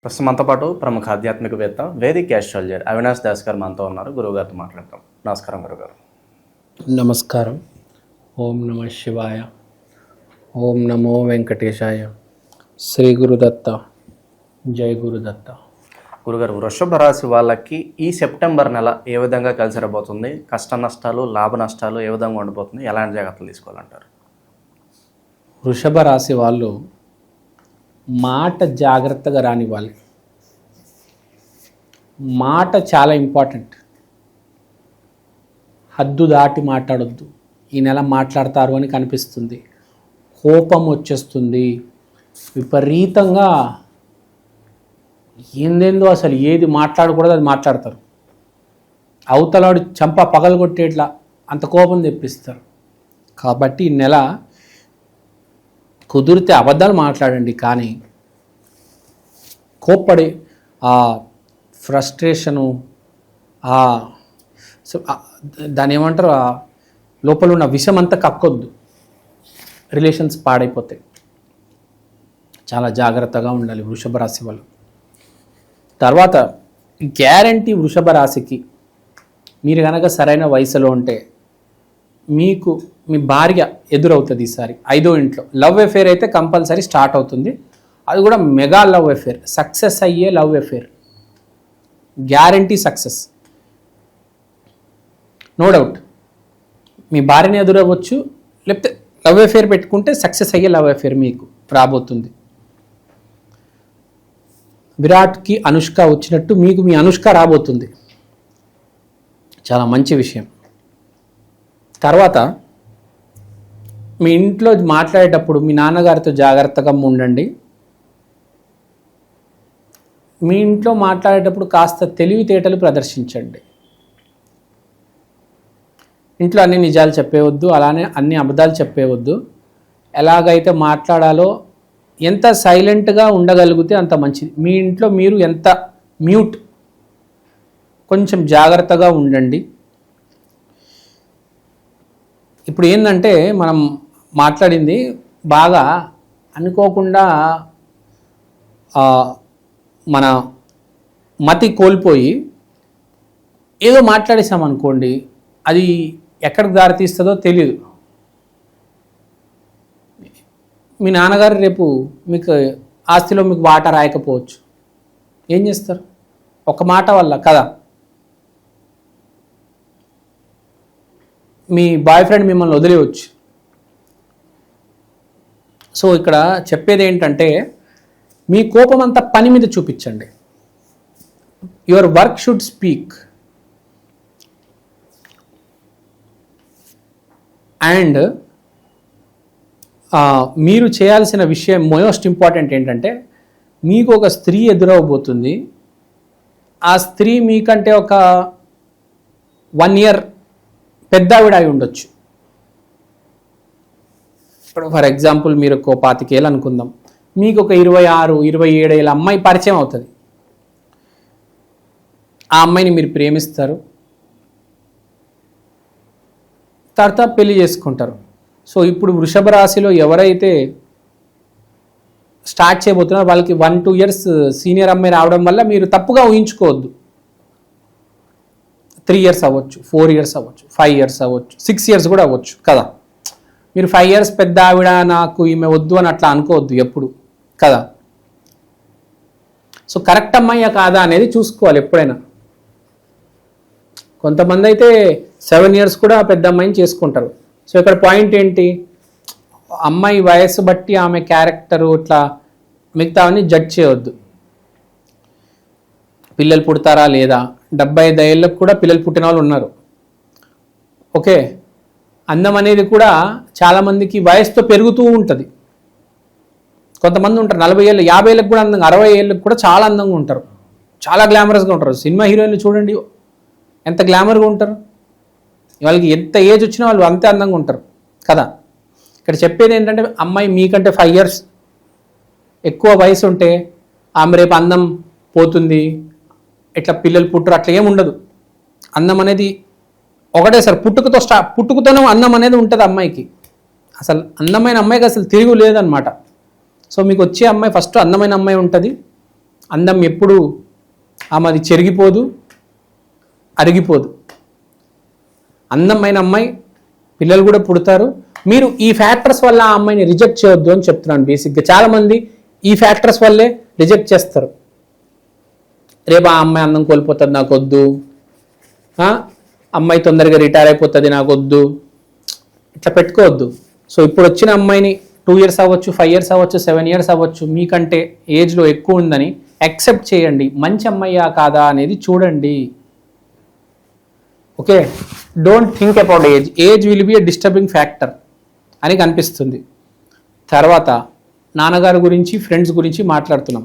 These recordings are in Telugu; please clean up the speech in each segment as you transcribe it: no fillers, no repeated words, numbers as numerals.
ప్రస్తుతం మనతో పాటు ప్రముఖ ఆధ్యాత్మికవేత్త వేదిక్ ఆస్ట్రాలజర్ అవినాష్ దాస్ గారు మనతో ఉన్నారు. గురువుగారితో మాట్లాడతాం. నమస్కారం గురుగారు. నమస్కారం. ఓం నమ శివాయ. ఓం నమో వెంకటేశాయ. శ్రీ గురుదత్త. జై గురుదత్త. గురుగారు, వృషభ రాశి వాళ్ళకి ఈ సెప్టెంబర్ నెల ఏ విధంగా కలిసి రాబోతుంది? కష్ట నష్టాలు, లాభ నష్టాలు ఏ విధంగా ఉండిపోతుంది? ఎలాంటి జాగ్రత్తలు తీసుకోవాలంటారు? వృషభ రాశి వాళ్ళు మాట జాగ్రత్తగా రానివ్వాలి. మాట చాలా ఇంపార్టెంట్. హద్దు దాటి మాట్లాడొద్దు. ఈ నెల మాట్లాడతారు అని కనిపిస్తుంది. కోపం వచ్చేస్తుంది విపరీతంగా. ఏందేందో అసలు ఏది మాట్లాడకూడదు అది మాట్లాడతారు. అవతలాడు చంప పగలగొట్టేట్లా అంత కోపం తెప్పిస్తారు. కాబట్టి ఈ నెల కుదిరితే అబద్ధాలు మాట్లాడండి, కానీ కోప్పడి ఆ ఫ్రస్ట్రేషను దాని ఏమంటారు, ఆ లోపల ఉన్న విషం అంతా కక్కొద్దు. రిలేషన్స్ పాడైపోతాయి. చాలా జాగ్రత్తగా ఉండాలి వృషభ రాశి వాళ్ళు. తర్వాత గ్యారంటీ వృషభ రాశికి మీరు కనుక సరైన వయసులో ఉంటే మీకు మీ భార్య ఎదురవుతుంది. ఈసారి 5వ ఇంట్లో లవ్ అఫేర్ అయితే కంపల్సరీ స్టార్ట్ అవుతుంది. అది కూడా మెగా లవ్ అఫేర్, సక్సెస్ అయ్యే love affair, guarantee success, no doubt. మీ భార్యని ఎదురవ్వచ్చు, లేకపోతే లవ్ అఫేర్ పెట్టుకుంటే సక్సెస్ అయ్యే లవ్ అఫేర్ మీకు రాబోతుంది. విరాట్కి అనుష్క వచ్చినట్టు మీకు మీ అనుష్క రాబోతుంది. చాలా మంచి విషయం. తర్వాత మీ ఇంట్లో మాట్లాడేటప్పుడు మీ నాన్నగారితో జాగ్రత్తగా ఉండండి. మీ ఇంట్లో మాట్లాడేటప్పుడు కాస్త తెలివితేటలు ప్రదర్శించండి. ఇంట్లో అన్ని నిజాలు చెప్పేవద్దు, అలానే అన్ని అబద్ధాలు చెప్పేవద్దు. ఎలాగైతే మాట్లాడాలో, ఎంత సైలెంట్గా ఉండగలిగితే అంత మంచిది. మీ ఇంట్లో మీరు ఎంత మ్యూట్, కొంచెం జాగ్రత్తగా ఉండండి. ఇప్పుడు ఏంటంటే మనం మాట్లాడింది బాగా అనుకోకుండా మన మతి కోల్పోయి ఏదో మాట్లాడేసామనుకోండి, అది ఎక్కడికి దారితీస్తుందో తెలియదు. మీ నాన్నగారు రేపు మీకు ఆస్తిలో మీకు వాటా రాయకపోవచ్చు. ఏం చేస్తారు? ఒక మాట వల్ల కదా. మీ బాయ్ ఫ్రెండ్ మిమ్మల్ని వదిలేయవచ్చు. సో ఇక్కడ చెప్పేది ఏంటంటే, మీ కోపం అంతా పని మీద చూపించండి. Your work should speak. And మీరు చేయాల్సిన విషయం మోస్ట్ ఇంపార్టెంట్ ఏంటంటే, మీకు ఒక స్త్రీ ఎదురవబోతుంది. ఆ స్త్రీ మీకంటే ఒక 1 year పెద్ద ఆవిడ అయి ఉండొచ్చు. ఇప్పుడు ఫర్ ఎగ్జాంపుల్ మీరు ఒక 25 ఏళ్ళు అనుకుందాం. మీకు ఒక 26, 27 ఏళ్ళ అమ్మాయి పరిచయం అవుతుంది. ఆ అమ్మాయిని మీరు ప్రేమిస్తారు, తర్వాత పెళ్లి చేసుకుంటారు. సో ఇప్పుడు వృషభ రాశిలో ఎవరైతే స్టార్ట్ చేయబోతున్నారో వాళ్ళకి 1-2 years సీనియర్ అమ్మాయి రావడం వల్ల మీరు తప్పుగా ఊహించుకోవద్దు. 3 years అవ్వచ్చు, 4 years అవ్వచ్చు, 5 years అవ్వచ్చు, 6 years కూడా అవ్వచ్చు కదా. మీరు 5 years పెద్ద ఆవిడ, నాకు ఈమె వద్దు అని అట్లా అనుకోవద్దు ఎప్పుడు కదా. సో కరెక్ట్ అమ్మాయి కాదా అనేది చూసుకోవాలి ఎప్పుడైనా. కొంతమంది అయితే 7 years కూడా పెద్ద అమ్మాయిని చేసుకుంటారు. సో ఇక్కడ పాయింట్ ఏంటి, అమ్మాయి వయస్సు బట్టి ఆమె క్యారెక్టరు ఇట్లా మిగతావన్నీ జడ్జ్ చేయవద్దు. పిల్లలు పుడతారా లేదా, 75 ఏళ్ళకు కూడా పిల్లలు పుట్టిన వాళ్ళు ఉన్నారు. ఓకే, అందం అనేది కూడా చాలామందికి వయసుతో పెరుగుతూ ఉంటుంది. కొంతమంది ఉంటారు 40 ఏళ్ళు, 50 ఏళ్ళకి కూడా అందంగా, 60 ఏళ్ళకి కూడా చాలా అందంగా ఉంటారు, చాలా గ్లామరస్గా ఉంటారు. సినిమా హీరోయిన్లు చూడండి ఎంత గ్లామర్గా ఉంటారు. వాళ్ళకి ఎంత ఏజ్ వచ్చినా వాళ్ళు అంతే అందంగా ఉంటారు కదా. ఇక్కడ చెప్పేది ఏంటంటే, అమ్మాయి మీకంటే 5 years ఎక్కువ వయసు ఉంటే ఆమె రేపు అందం పోతుంది, ఇట్లా పిల్లలు పుట్టరు, అట్లా ఏమి ఉండదు. అందం అనేది ఒకటే సార్, పుట్టుకతోనే అందం అనేది ఉంటుంది అమ్మాయికి. అసలు అందమైన అమ్మాయికి అసలు తిరుగు లేదనమాట. సో మీకు వచ్చే అమ్మాయి ఫస్ట్ అందమైన అమ్మాయి ఉంటుంది. అందం ఎప్పుడు ఆమెది చెరిగిపోదు, అరిగిపోదు. అందమైన అమ్మాయి, పిల్లలు కూడా పుడతారు. మీరు ఈ ఫ్యాక్టర్స్ వల్ల ఆ అమ్మాయిని రిజెక్ట్ చేయొద్దు అని చెప్తున్నాను. బేసిక్గా చాలామంది ఈ ఫ్యాక్టర్స్ వల్లే రిజెక్ట్ చేస్తారు. రేపు ఆ అమ్మాయి అందం కోల్పోతుంది, నాకు వద్దు, అమ్మాయి తొందరగా రిటైర్ అయిపోతుంది, నాకు వద్దు, ఇట్లా పెట్టుకోవద్దు. సో ఇప్పుడు వచ్చిన అమ్మాయిని 2 years అవ్వచ్చు, 5 years అవ్వచ్చు, 7 years అవ్వచ్చు, మీకంటే ఏజ్లో ఎక్కువ ఉందని యాక్సెప్ట్ చేయండి. మంచి అమ్మాయ్యా కాదా అనేది చూడండి. Okay, don't think about age. Age will be a disturbing factor అని కనిపిస్తుంది. తర్వాత నాన్నగారి గురించి, ఫ్రెండ్స్ గురించి మాట్లాడుతున్నాం.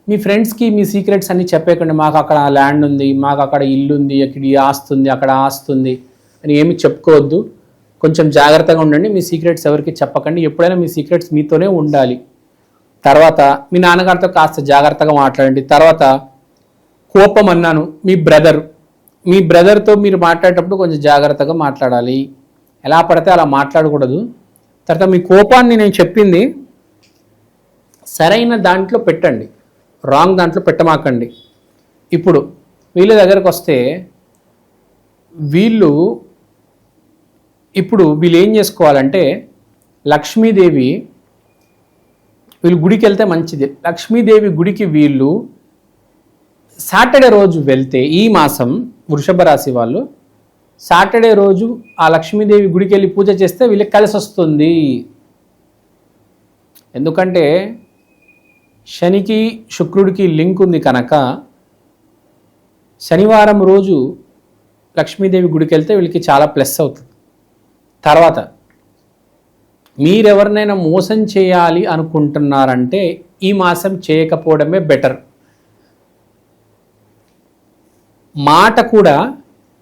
మీ ఫ్రెండ్స్కి మీ సీక్రెట్స్ అన్నీ చెప్పేకండి. మాకు అక్కడ ల్యాండ్ ఉంది, మాకు అక్కడ ఇల్లు ఉంది, అక్కడ ఈ ఆస్తి ఉంది, అక్కడ ఆస్తి ఉంది అని ఏమి చెప్పుకోవద్దు. కొంచెం జాగ్రత్తగా ఉండండి. మీ సీక్రెట్స్ ఎవరికి చెప్పకండి. ఎప్పుడైనా మీ సీక్రెట్స్ మీతోనే ఉండాలి. తర్వాత మీ నాన్నగారితో కాస్త జాగ్రత్తగా మాట్లాడండి. తర్వాత కోపం అన్నాను, మీ బ్రదర్తో మీరు మాట్లాడేటప్పుడు కొంచెం జాగ్రత్తగా మాట్లాడాలి. ఎలా పడితే అలా మాట్లాడకూడదు. తర్వాత మీ కోపాన్ని నేను చెప్పింది సరైన దాంట్లో పెట్టండి, రాంగ్ దాంట్లో పెట్టమాకండి. ఇప్పుడు వీళ్ళ దగ్గరకు వస్తే వీళ్ళు ఏం చేసుకోవాలంటే, లక్ష్మీదేవి వీళ్ళు గుడికి వెళ్తే మంచిది. లక్ష్మీదేవి గుడికి వీళ్ళు సాటర్డే రోజు వెళ్తే, ఈ మాసం వృషభ రాశి వాళ్ళు సాటర్డే రోజు ఆ లక్ష్మీదేవి గుడికి వెళ్ళి పూజ చేస్తే వీళ్ళకి కలిసి వస్తుంది. ఎందుకంటే శనికి శుక్రుడికి లింక్ ఉంది కనుక శనివారం రోజు లక్ష్మీదేవి గుడికి వెళ్తే వీళ్ళకి చాలా ప్లస్ అవుతుంది. తర్వాత మీరెవరినైనా మోసం చేయాలి అనుకుంటున్నారంటే ఈ మాసం చేయకపోవడమే బెటర్. మాట కూడా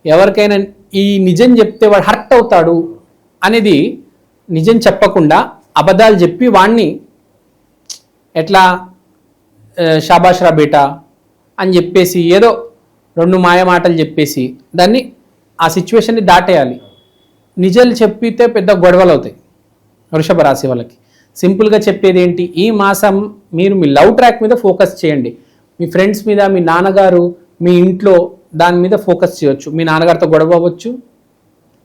ఎవరికైనా ఈ నిజం చెప్తే వాడు హర్ట్ అవుతాడు అనేది నిజం చెప్పకుండా అబద్ధాలు చెప్పి వాడిని ఎట్లా షాబాష్రా బేటా అని చెప్పేసి ఏదో 2 మాయ మాటలు చెప్పేసి దాన్ని ఆ సిచ్యువేషన్ని దాటేయాలి. నిజాలు చెప్పితే పెద్ద గొడవలు అవుతాయి వృషభ రాశి వాళ్ళకి. సింపుల్గా చెప్పేది ఏంటి, ఈ మాసం మీరు మీ లవ్ ట్రాక్ మీద ఫోకస్ చేయండి. మీ ఫ్రెండ్స్ మీద, మీ నాన్నగారు, మీ ఇంట్లో దాని మీద ఫోకస్ చేయొచ్చు. మీ నాన్నగారితో గొడవ అవ్వచ్చు,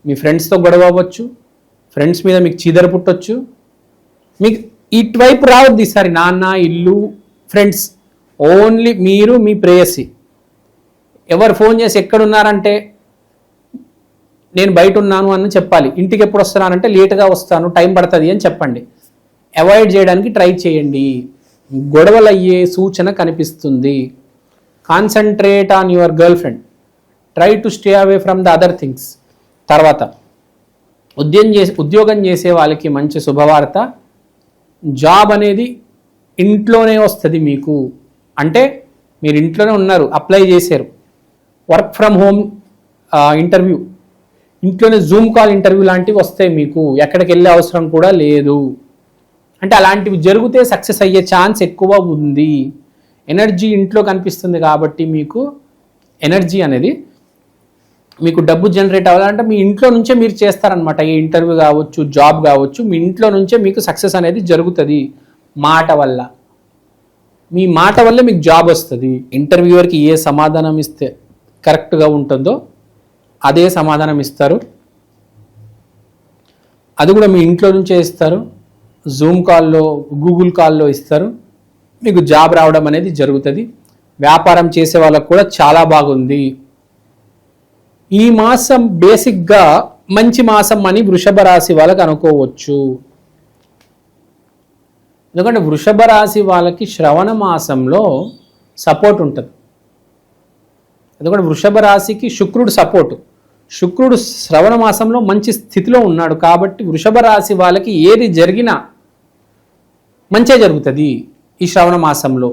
మీ ఫ్రెండ్స్తో గొడవ అవ్వచ్చు, ఫ్రెండ్స్ మీద మీకు చీదర పుట్టొచ్చు. మీకు ఇటువైపు రావద్దు ఈసారి. నాన్న, ఇల్లు, ఫ్రెండ్స్, ఓన్లీ మీరు, మీ ప్రేయసి. ఎవరు ఫోన్ చేసి ఎక్కడున్నారంటే నేను బయట ఉన్నాను అని చెప్పాలి. ఇంటికి ఎప్పుడు వస్తున్నానంటే లేటుగా వస్తాను, టైం పడుతుంది అని చెప్పండి. అవాయిడ్ చేయడానికి ట్రై చేయండి. గొడవలు అయ్యే సూచన కనిపిస్తుంది. Concentrate on your girl friend, try to stay away from the other things. తర్వాత ఉద్యోగం చేసే వాళ్ళకి మంచి శుభవార్త. జాబ్ అనేది ఇంట్లోనే వస్తుంది మీకు. అంటే మీరు ఇంట్లోనే ఉన్నారు, అప్లై చేశారు, వర్క్ ఫ్రమ్ హోమ్ ఇంటర్వ్యూ, ఇంట్లోనే జూమ్ కాల్ ఇంటర్వ్యూ లాంటివి వస్తాయి మీకు. ఎక్కడికి వెళ్ళే అవసరం కూడా లేదు. అంటే అలాంటివి జరిగితే సక్సెస్ అయ్యే ఛాన్స్ ఎక్కువ ఉంది. ఎనర్జీ ఇంట్లో కనిపిస్తుంది కాబట్టి మీకు ఎనర్జీ అనేది, మీకు డబ్బు జనరేట్ అవ్వాలంటే మీ ఇంట్లో నుంచే మీరు చేస్తారనమాట. ఏ ఇంటర్వ్యూ కావచ్చు, జాబ్ కావచ్చు, మీ ఇంట్లో నుంచే మీకు సక్సెస్ అనేది జరుగుతుంది. మాట వల్ల, మీ మాట వల్ల మీకు జాబ్ వస్తుంది. ఇంటర్వ్యూవర్కి ఏ సమాధానం ఇస్తే కరెక్ట్గా ఉంటుందో అదే సమాధానం ఇస్తారు. అది కూడా మీ ఇంట్లో నుంచే ఇస్తారు. జూమ్ కాల్లో, గూగుల్ కాల్లో ఇస్తారు. మీకు జాబ్ రావడం అనేది జరుగుతుంది. వ్యాపారం చేసే వాళ్ళకు కూడా చాలా బాగుంది. ఈ మాసం బేసిక్గా మంచి మాసం అని వృషభ రాశి వాళ్ళకి అనుకోవచ్చు. ఎందుకంటే వృషభ రాశి వాళ్ళకి శ్రవణ మాసంలో సపోర్ట్ ఉంటుంది. ఎందుకంటే వృషభ రాశికి శుక్రుడు సపోర్టు. శుక్రుడు శ్రవణ మాసంలో మంచి స్థితిలో ఉన్నాడు కాబట్టి వృషభ రాశి వాళ్ళకి ఏది జరిగినా మంచే జరుగుతుంది ఈ శ్రవణ మాసంలో.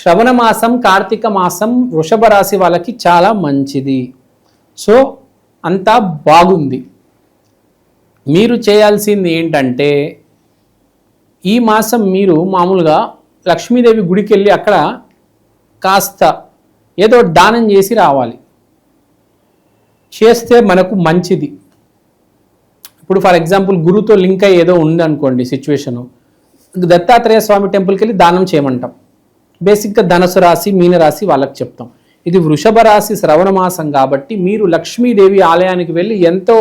శ్రవణ మాసం, కార్తీక మాసం వృషభ రాశి వాళ్ళకి చాలా మంచిది. సో అంతా బాగుంది. మీరు చేయాల్సింది ఏంటంటే, ఈ మాసం మీరు మామూలుగా లక్ష్మీదేవి గుడికి వెళ్ళి అక్కడ కాస్త ఏదో దానం చేసి రావాలి. చేస్తే మనకు మంచిది. ఇప్పుడు ఫర్ ఎగ్జాంపుల్ గురువుతో లింక్ అయ్యి ఏదో ఉందనుకోండి సిచ్యువేషను, దత్తాత్రేయ స్వామి టెంపుల్కి వెళ్ళి దానం చేయమంటాం. బేసిక్గా ధనుసు రాశి మీనరాశి వాళ్ళకి చెప్తాం. ఇది వృషభ రాశి శ్రవణ మాసం కాబట్టి మీరు లక్ష్మీదేవి ఆలయానికి వెళ్ళి ఎంతో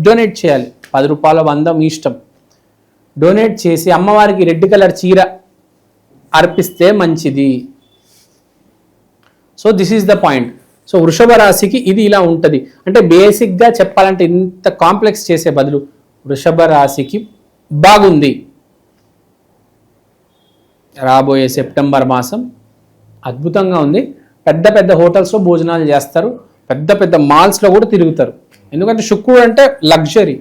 డొనేట్ చేయాలి. 10 రూపాయల 100 మీ ఇష్టం. డొనేట్ చేసి అమ్మవారికి రెడ్ కలర్ చీర అర్పిస్తే మంచిది. So this is the point. So వృషభ రాశికి ఇది ఇలా ఉంటుంది. అంటే బేసిక్గా చెప్పాలంటే ఇంత కాంప్లెక్స్ చేసే బదులు వృషభ రాశికి బాగుంది. రాబోయే సెప్టెంబర్ మాసం అద్భుతంగా ఉంది. పెద్ద పెద్ద హోటల్స్లో భోజనాలు చేస్తారు, పెద్ద పెద్ద మాల్స్లో కూడా తిరుగుతారు. ఎందుకంటే శుక్రుడు అంటే లగ్జరీ.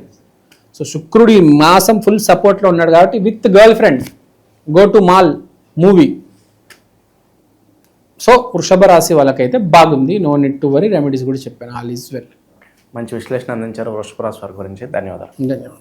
సో శుక్రుడు ఈ మాసం ఫుల్ సపోర్ట్లో ఉన్నాడు కాబట్టి with girlfriend go to mall movie. So వృషభ రాశి వాళ్ళకైతే బాగుంది. No need to worry. Remedies కూడా చెప్పాను. All is well. మంచి విశ్లేషణ అందించారు వృషభ రాశి వారి గురించి. ధన్యవాదాలు. ధన్యవాదాలు.